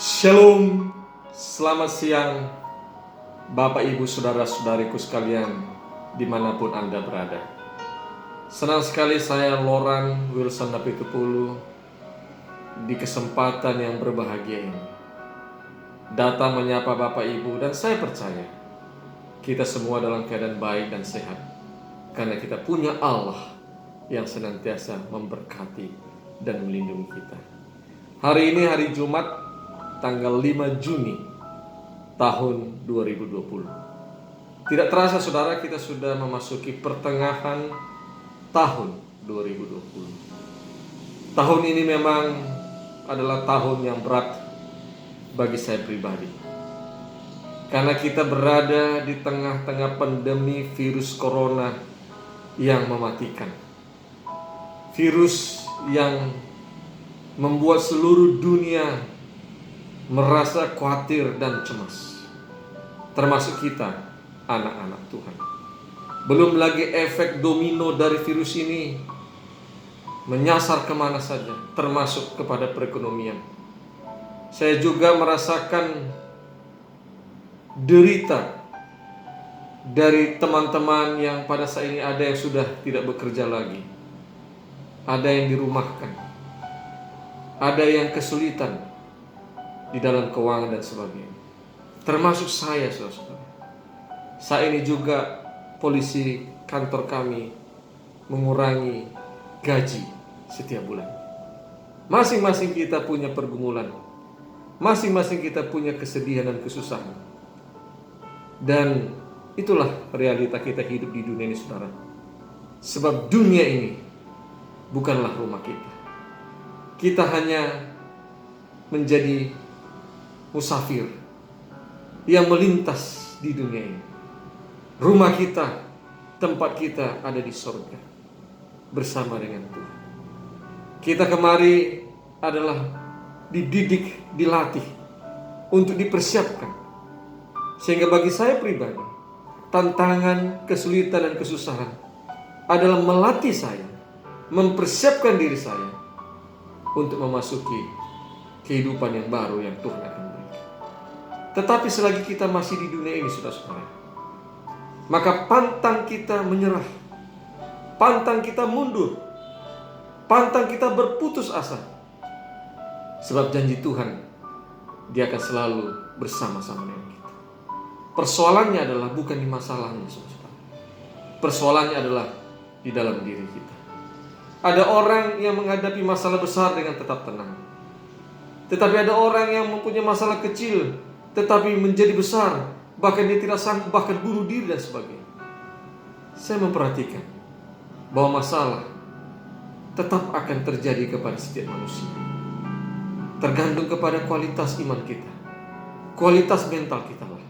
Shalom, selamat siang Bapak Ibu Saudara-saudariku sekalian dimanapun Anda berada. Senang sekali saya Loran Wilson Napitupulu di kesempatan yang berbahagia ini datang menyapa Bapak Ibu, dan saya percaya kita semua dalam keadaan baik dan sehat karena kita punya Allah yang senantiasa memberkati dan melindungi kita. Hari ini hari Jumat tanggal 5 Juni tahun 2020. Tidak terasa saudara, kita sudah memasuki pertengahan tahun 2020. Tahun ini memang adalah tahun yang berat bagi saya pribadi, karena kita berada di tengah-tengah pandemi virus corona yang mematikan. Virus yang membuat seluruh dunia merasa khawatir dan cemas, termasuk kita, anak-anak Tuhan. Belum lagi efek domino dari virus ini menyasar kemana saja, termasuk kepada perekonomian. Saya juga merasakan derita dari teman-teman yang pada saat ini ada yang sudah tidak bekerja lagi, ada yang dirumahkan, ada yang kesulitan di dalam keuangan dan sebagainya, termasuk saya, saudara-saudara. Saat ini juga polisi kantor kami mengurangi gaji setiap bulan. Masing-masing kita punya pergumulan, masing-masing kita punya kesedihan dan kesusahan, dan itulah realita kita hidup di dunia ini, saudara. Sebab dunia ini bukanlah rumah kita. Kita hanya menjadi musafir yang melintas di dunia ini. Rumah kita, tempat kita ada di surga bersama dengan Tuhan. Kita kemari adalah dididik, dilatih untuk dipersiapkan. Sehingga bagi saya pribadi, tantangan, kesulitan dan kesusahan adalah melatih saya, mempersiapkan diri saya untuk memasuki kehidupan yang baru yang Tuhan akan berikan. Tetapi selagi kita masih di dunia ini, saudara-saudara, maka pantang kita menyerah, pantang kita mundur, pantang kita berputus asa. Sebab janji Tuhan, Dia akan selalu bersama-sama dengan kita. Persoalannya adalah bukan di masalahnya, saudara-saudara. Persoalannya adalah di dalam diri kita. Ada orang yang menghadapi masalah besar dengan tetap tenang, tetapi ada orang yang mempunyai masalah kecil tetapi menjadi besar, bahkan dia tidak sanggup, bahkan bunuh diri dan sebagainya. Saya memperhatikan bahwa masalah tetap akan terjadi kepada setiap manusia, tergantung kepada kualitas iman kita, kualitas mental kita lah,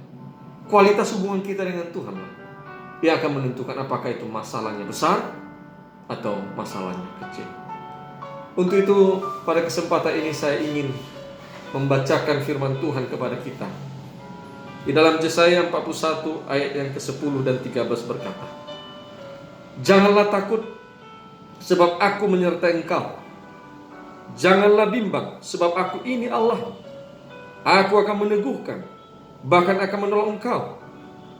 kualitas hubungan kita dengan Tuhan lah, yang akan menentukan apakah itu masalahnya besar atau masalahnya kecil. Untuk itu pada kesempatan ini saya ingin membacakan firman Tuhan kepada kita. Di dalam Yesaya 41 ayat yang ke-10 dan 13 berkata, "Janganlah takut, sebab aku menyertai engkau. Janganlah bimbang, sebab aku ini Allah. Aku akan meneguhkan, bahkan akan menolong engkau.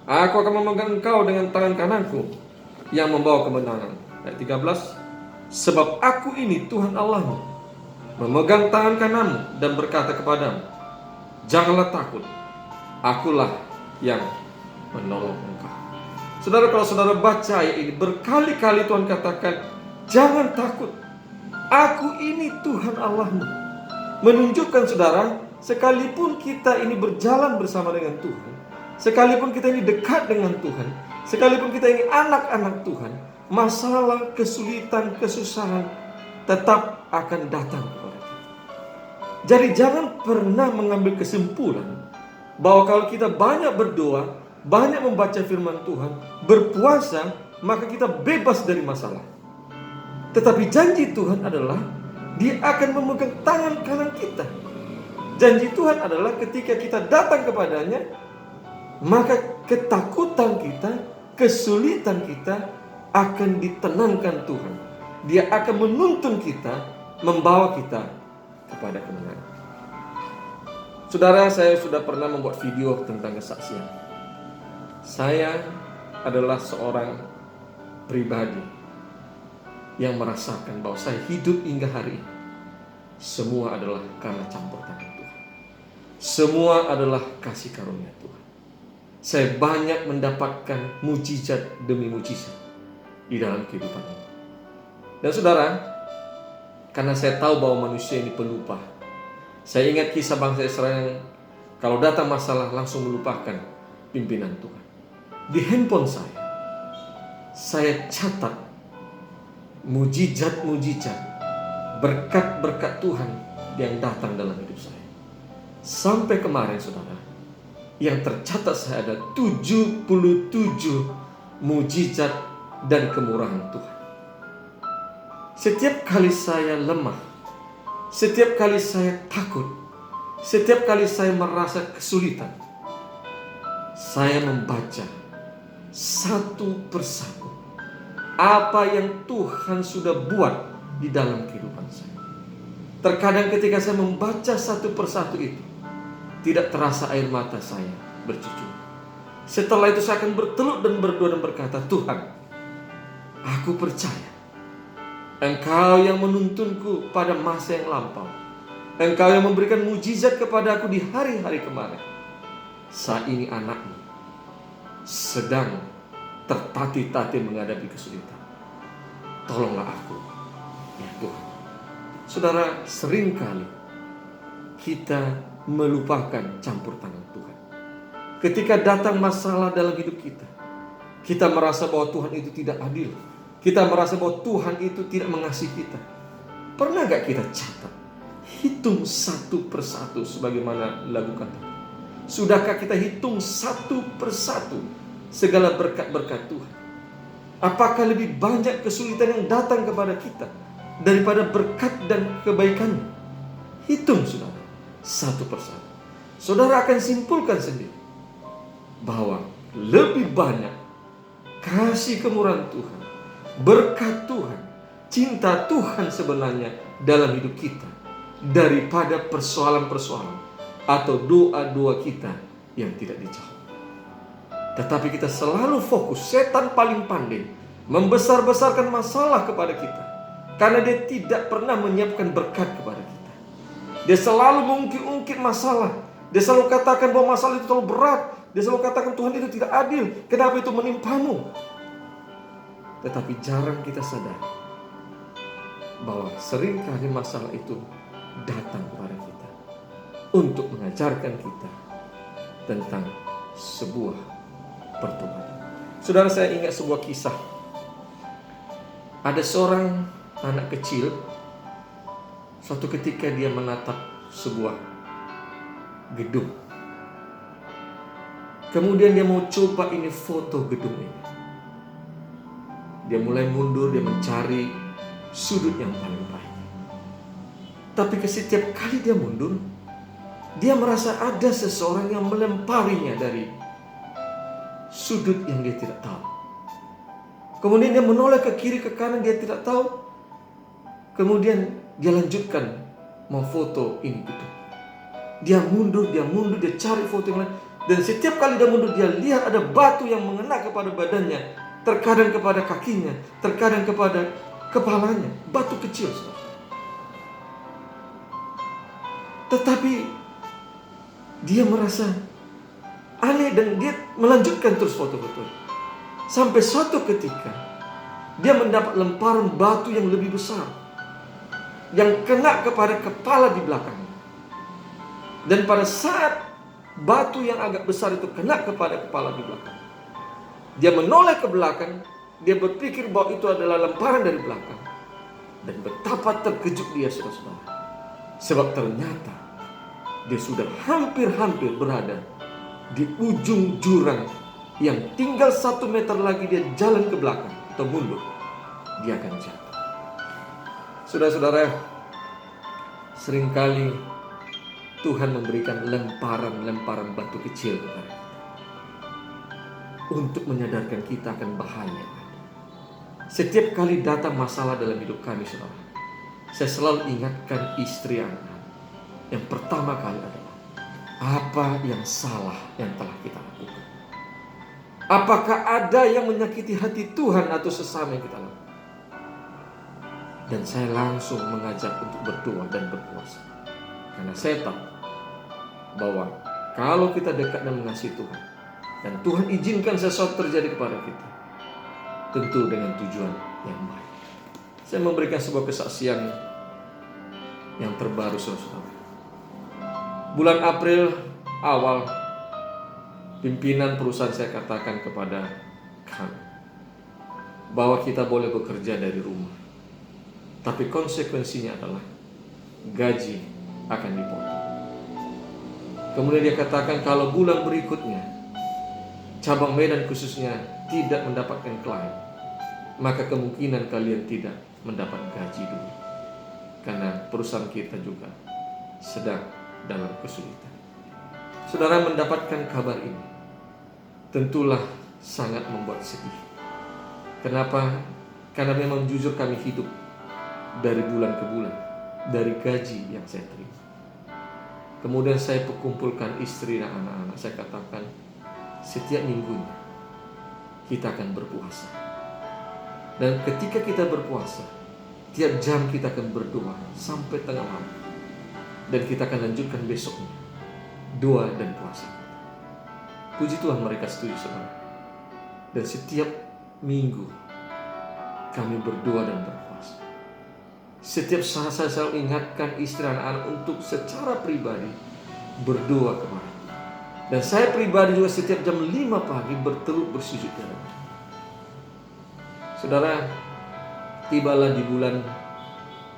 Aku akan memegang engkau dengan tangan kananku yang membawa kemenangan." Ayat 13, "Sebab aku ini Tuhan Allahmu, memegang tangan kananmu dan berkata kepadamu, janganlah takut, akulah yang menolong engkau." Saudara, kalau saudara baca ayat ini, berkali-kali Tuhan katakan, jangan takut, aku ini Tuhan Allahmu. Menunjukkan saudara, sekalipun kita ini berjalan bersama dengan Tuhan, sekalipun kita ini dekat dengan Tuhan, sekalipun kita ini anak-anak Tuhan, masalah, kesulitan, kesusahan tetap akan datang kepada kita. Jadi jangan pernah mengambil kesimpulan bahwa kalau kita banyak berdoa, banyak membaca firman Tuhan, berpuasa, maka kita bebas dari masalah. Tetapi janji Tuhan adalah Dia akan memegang tangan kanan kita. Janji Tuhan adalah ketika kita datang kepadanya, maka ketakutan kita, kesulitan kita akan ditenangkan Tuhan. Dia akan menuntun kita, membawa kita kepada kemenangan. Saudara, saya sudah pernah membuat video tentang kesaksian. Saya adalah seorang pribadi yang merasakan bahwa saya hidup hingga hari ini. Semua adalah karena campur tangan Tuhan. Semua adalah kasih karunia Tuhan. Saya banyak mendapatkan mujizat demi mujizat di dalam kehidupan ini. Dan saudara, karena saya tahu bahwa manusia ini pelupa, saya ingat kisah bangsa Israel yang kalau datang masalah langsung melupakan pimpinan Tuhan. Di handphone saya catat mujizat-mujizat, berkat-berkat Tuhan yang datang dalam hidup saya. Sampai kemarin saudara, yang tercatat saya ada 77 mujizat dan kemurahan Tuhan. Setiap kali saya lemah, setiap kali saya takut, setiap kali saya merasa kesulitan, saya membaca satu persatu apa yang Tuhan sudah buat di dalam kehidupan saya. Terkadang ketika saya membaca satu persatu itu, tidak terasa air mata saya bercucur. Setelah itu saya akan berteluk dan berdoa dan berkata, Tuhan, aku percaya Engkau yang menuntunku pada masa yang lampau. Engkau yang memberikan mujizat kepada aku di hari-hari kemarin. Saat ini anakmu sedang tertatih-tatih menghadapi kesulitan. Tolonglah aku, ya Tuhan. Saudara, seringkali kita melupakan campur tangan Tuhan. Ketika datang masalah dalam hidup kita, kita merasa bahwa Tuhan itu tidak adil. Kita merasa bahwa Tuhan itu tidak mengasihi kita. Pernah gak kita catat, hitung satu persatu sebagaimana lakukan tadi? Sudahkah kita hitung satu persatu segala berkat-berkat Tuhan? Apakah lebih banyak kesulitan yang datang kepada kita daripada berkat dan kebaikannya? Hitung saudara, satu persatu. Saudara akan simpulkan sendiri bahwa lebih banyak kasih kemurahan Tuhan, berkat Tuhan, cinta Tuhan sebenarnya dalam hidup kita daripada persoalan-persoalan atau doa-doa kita yang tidak dijawab. Tetapi kita selalu fokus, setan paling pandai membesar-besarkan masalah kepada kita karena dia tidak pernah menyiapkan berkat kepada kita. Dia selalu mengungkit-ungkit masalah. Dia selalu katakan bahwa masalah itu terlalu berat. Dia selalu katakan Tuhan itu tidak adil. Kenapa itu menimpamu? Tetapi jarang kita sadar bahwa seringkali masalah itu datang kepada kita untuk mengajarkan kita tentang sebuah pertobatan. Saudara, saya ingat sebuah kisah. Ada seorang anak kecil, suatu ketika dia menatap sebuah gedung. Kemudian dia mau coba ini foto gedung ini. Dia mulai mundur, dia mencari sudut yang paling baik. Tapi setiap kali dia mundur, dia merasa ada seseorang yang melemparinya dari sudut yang dia tidak tahu. Kemudian dia menoleh ke kiri ke kanan, dia tidak tahu. Kemudian dia lanjutkan mau foto ini gitu. Dia mundur, dia cari foto yang lain. Dan setiap kali dia mundur, dia lihat ada batu yang mengena kepada badannya. Terkadang kepada kakinya, terkadang kepada kepalanya. Batu kecil. Tetapi dia merasa aneh dan dia melanjutkan terus foto-foto. Sampai suatu ketika dia mendapat lemparan batu yang lebih besar yang kena kepada kepala di belakangnya. Dan pada saat batu yang agak besar itu kena kepada kepala di belakang, dia menoleh ke belakang. Dia berpikir bahwa itu adalah lemparan dari belakang. Dan betapa terkejut dia, saudara-saudara. Sebab ternyata dia sudah hampir-hampir berada di ujung jurang yang tinggal 1 meter lagi dia jalan ke belakang atau mundur, dia akan jatuh. Saudara-saudara, seringkali Tuhan memberikan lemparan-lemparan batu kecil kepada kita untuk menyadarkan kita akan bahaya. Setiap kali datang masalah dalam hidup kami, saudara, saya selalu ingatkan istri anak. Yang pertama kali adalah apa yang salah yang telah kita lakukan? Apakah ada yang menyakiti hati Tuhan atau sesama yang kita lakukan? Dan saya langsung mengajak untuk berdoa dan berpuasa. Karena saya tahu bahwa kalau kita dekat dan mengasihi Tuhan, dan Tuhan izinkan sesuatu terjadi kepada kita, tentu dengan tujuan yang baik. Saya memberikan sebuah kesaksian yang terbaru, saudara. Bulan April awal, pimpinan perusahaan saya katakan kepada kami bahwa kita boleh bekerja dari rumah, tapi konsekuensinya adalah gaji akan dipotong. Kemudian dia katakan kalau bulan berikutnya cabang Medan khususnya tidak mendapatkan klien, maka kemungkinan kalian tidak mendapat gaji dulu, karena perusahaan kita juga sedang dalam kesulitan. Saudara mendapatkan kabar ini tentulah sangat membuat sedih. Kenapa? Karena memang jujur kami hidup dari bulan ke bulan, dari gaji yang saya terima. Kemudian saya kumpulkan istri dan anak-anak. Saya katakan setiap minggunya kita akan berpuasa. Dan ketika kita berpuasa, tiap jam kita akan berdoa sampai tengah malam. Dan kita akan lanjutkan besoknya doa dan puasa. Puji Tuhan mereka setuju, saudara. Dan setiap minggu kami berdoa dan berpuasa. Setiap saat saya selalu ingatkan istri anak-anak untuk secara pribadi berdoa kepada. Dan saya pribadi juga setiap jam 5 pagi bertelut bersujud kepada. Saudara, tibalah di bulan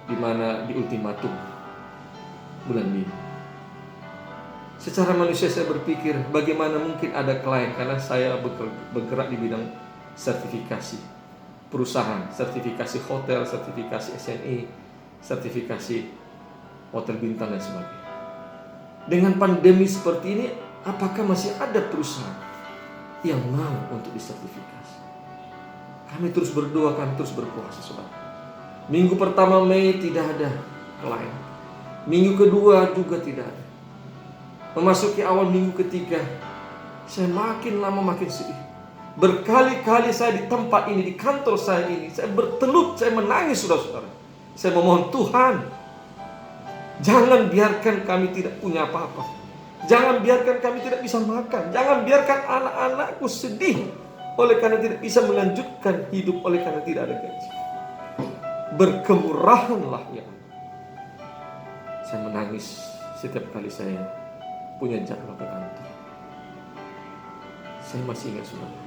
di mana di ultimatum bulan ini. Secara manusia saya berpikir bagaimana mungkin ada klien, karena saya bergerak di bidang sertifikasi perusahaan, sertifikasi hotel, sertifikasi SNI, sertifikasi hotel bintang dan sebagainya. Dengan pandemi seperti ini, apakah masih ada perusahaan yang mau untuk disertifikasi? Kami terus berdoa, kami terus berpuasa, saudara. Minggu pertama Mei tidak ada klien. Minggu kedua juga tidak ada. Memasuki awal minggu ketiga, saya makin lama makin sedih. Berkali-kali saya di tempat ini, di kantor saya ini, saya bertelut, saya menangis, saudara-saudara. Saya memohon Tuhan, jangan biarkan kami tidak punya apa-apa. Jangan biarkan kami tidak bisa makan. Jangan biarkan anak-anakku sedih oleh karena tidak bisa melanjutkan hidup, oleh karena tidak ada gaji. Berkemurahanlah ya Allah. Saya menangis setiap kali saya punya jadwal ke kantor. Saya masih ingat, saudara,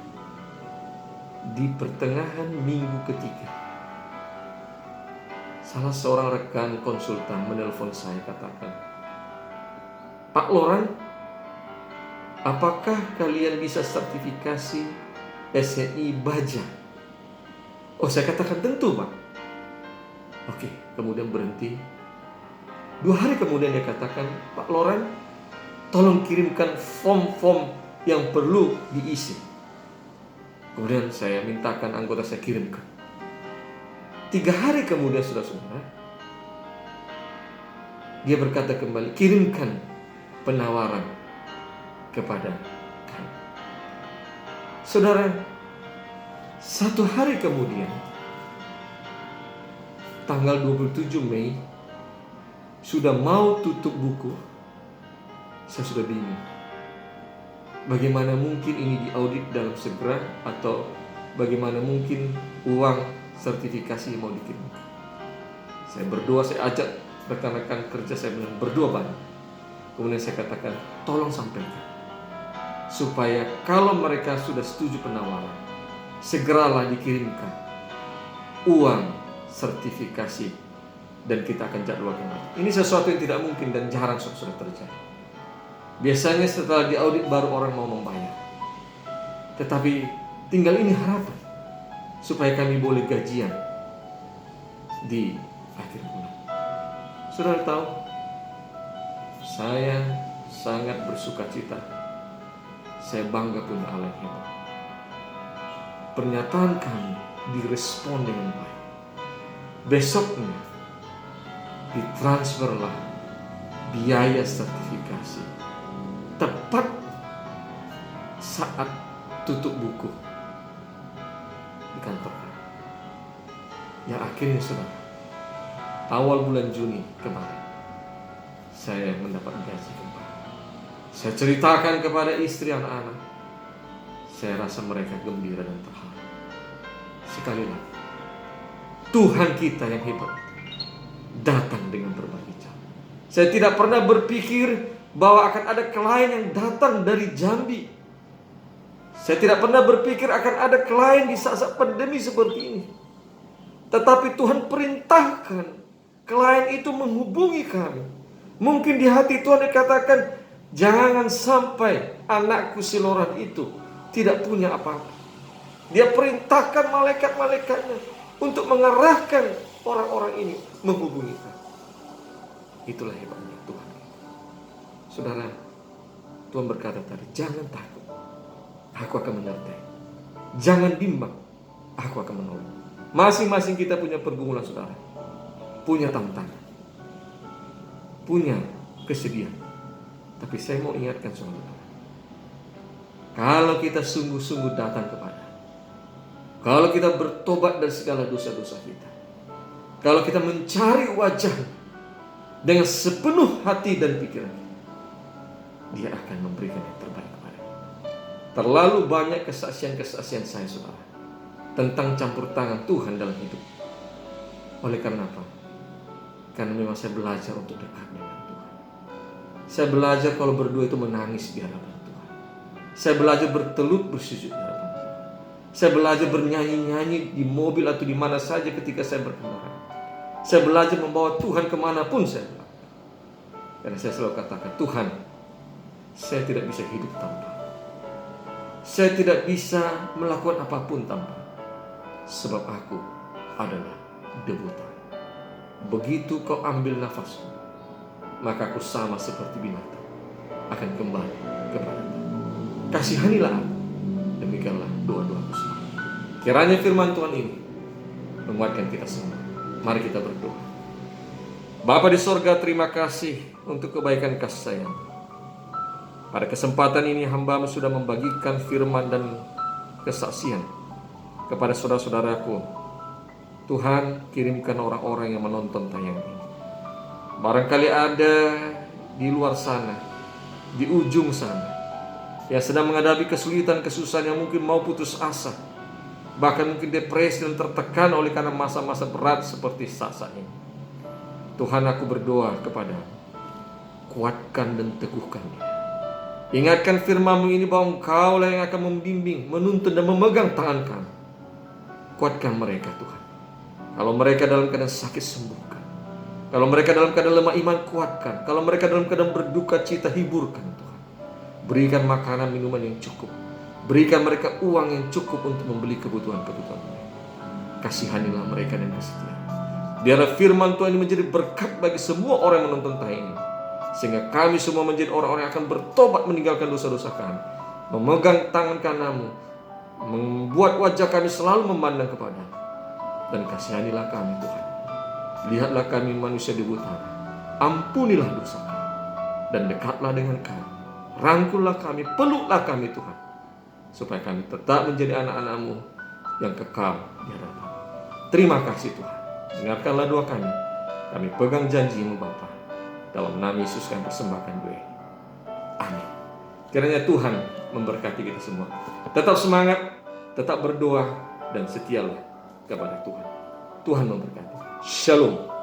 di pertengahan minggu ketiga, salah seorang rekan konsultan menelpon saya, katakan, Pak Loran, apakah kalian bisa sertifikasi SNI Baja? Oh, saya katakan tentu, Pak. Oke, kemudian berhenti. 2 hari kemudian dia katakan, Pak Loran, tolong kirimkan form-form yang perlu diisi. Kemudian saya mintakan anggota saya kirimkan. 3 hari kemudian, saudara-saudara, dia berkata kembali, kirimkan penawaran kepada kami. Saudara, 1 hari kemudian, tanggal 27 Mei, sudah mau tutup buku, saya sudah bingung. Bagaimana mungkin ini diaudit dalam segera, atau bagaimana mungkin uang sertifikasi mau dikirimkan. Saya berdoa, saya ajak rekan-rekan kerja saya berdoa banyak. Kemudian saya katakan, tolong sampaikan, supaya kalau mereka sudah setuju penawaran, segeralah dikirimkan uang sertifikasi, dan kita akan jadwalkan. Ini sesuatu yang tidak mungkin dan jarang sudah terjadi. Biasanya setelah diaudit baru orang mau membayar. Tetapi tinggal ini harapan supaya kami boleh gajian di akhir bulan. Saudara tahu, saya sangat bersukacita. Saya bangga punya Allah yang hebat. Pernyataan kami direspon dengan baik. Besoknya ditransferlah biaya sertifikasi tepat saat tutup buku di kantor kami. Yang akhirnya saudara, awal bulan Juni kemarin, saya mendapat gaji kembali. Saya ceritakan kepada istri anak-anak. Saya rasa mereka gembira dan terharu. Sekali lagi, Tuhan kita yang hebat datang dengan berbagai cara. Saya tidak pernah berpikir bahwa akan ada klien yang datang dari Jambi. Saya tidak pernah berpikir akan ada klien di saat-saat pandemi seperti ini. Tetapi Tuhan perintahkan klien itu menghubungi kami. Mungkin di hati Tuhan dikatakan, jangan sampai anakku si Loran itu tidak punya apa-apa. Dia perintahkan malaikat-malaikatnya untuk mengarahkan orang-orang ini menghubungi kami. Itulah hebatnya Tuhan. Saudara, Tuhan berkata tadi, jangan takut, aku akan menyertai. Jangan bimbang, aku akan menolong. Masing-masing kita punya pergumulan, saudara. Punya tantangan, punya kesedihan. Tapi saya mau ingatkan saudara, kalau kita sungguh-sungguh datang kepada, kalau kita bertobat dari segala dosa-dosa kita, kalau kita mencari wajah dengan sepenuh hati dan pikiran, Dia akan memberikan yang terbaik kepada kita. Terlalu banyak kesaksian-kesaksian saya, saudara, tentang campur tangan Tuhan dalam hidup. Oleh karena apa? Karena memang saya belajar untuk dekat dengan Tuhan. Saya belajar kalau berdua itu menangis di hadapan Tuhan. Saya belajar bertelut bersujud di hadapan Tuhan. Saya belajar bernyanyi-nyanyi di mobil atau di mana saja ketika saya berkendara. Saya belajar membawa Tuhan kemanapun saya berada. Karena saya selalu katakan, Tuhan, saya tidak bisa hidup tanpa. Saya tidak bisa melakukan apapun tanpa. Sebab aku adalah debu tanah. Begitu kau ambil nafasku, maka aku sama seperti binatang, akan kembali kepadamu. Kasihanilah aku. Demikianlah doa-doaku selalu. Kiranya firman Tuhan ini menguatkan kita semua. Mari kita berdoa. Bapa di sorga, terima kasih untuk kebaikan kasih sayang. Pada kesempatan ini hamba-Mu sudah membagikan firman dan kesaksian kepada saudara-saudaraku. Tuhan, kirimkan orang-orang yang menonton tayangan ini. Barangkali ada di luar sana, di ujung sana, yang sedang menghadapi kesulitan, kesusahan, yang mungkin mau putus asa, bahkan mungkin depresi dan tertekan oleh karena masa-masa berat seperti saat ini. Tuhan, aku berdoa kepada-Mu, kuatkan dan teguhkan dia. Ingatkan firman-Mu ini bahwa Engkau lah yang akan membimbing, menuntun dan memegang tangan kami. Kuatkan mereka, Tuhan. Kalau mereka dalam keadaan sakit, sembuhkan. Kalau mereka dalam keadaan lemah iman, kuatkan. Kalau mereka dalam keadaan berduka cita, hiburkan, Tuhan. Berikan makanan minuman yang cukup. Berikan mereka uang yang cukup untuk membeli kebutuhan-kebutuhan mereka. Kasihanilah mereka dengan setia. Biarlah firman Tuhan ini menjadi berkat bagi semua orang yang menonton tayang ini. Sehingga kami semua menjadi orang-orang yang akan bertobat meninggalkan dosa-dosa kami. Memegang tangan kanan-Mu. Membuat wajah kami selalu memandang kepada-Mu. Dan kasihanilah kami, Tuhan. Lihatlah kami manusia debu tanah. Ampunilah dosa kami. Dan dekatlah dengan kami. Rangkullah kami, peluklah kami, Tuhan. Supaya kami tetap menjadi anak-anak-Mu yang kekal di hadapan. Terima kasih, Tuhan. Dengarkanlah doa kami. Kami pegang janji-Mu, Bapa. Dalam nama Yesus kami persembahkan doa ini. Amin. Kiranya Tuhan memberkati kita semua. Tetap semangat, tetap berdoa, dan setialah kepada Tuhan. Tuhan memberkati. Shalom.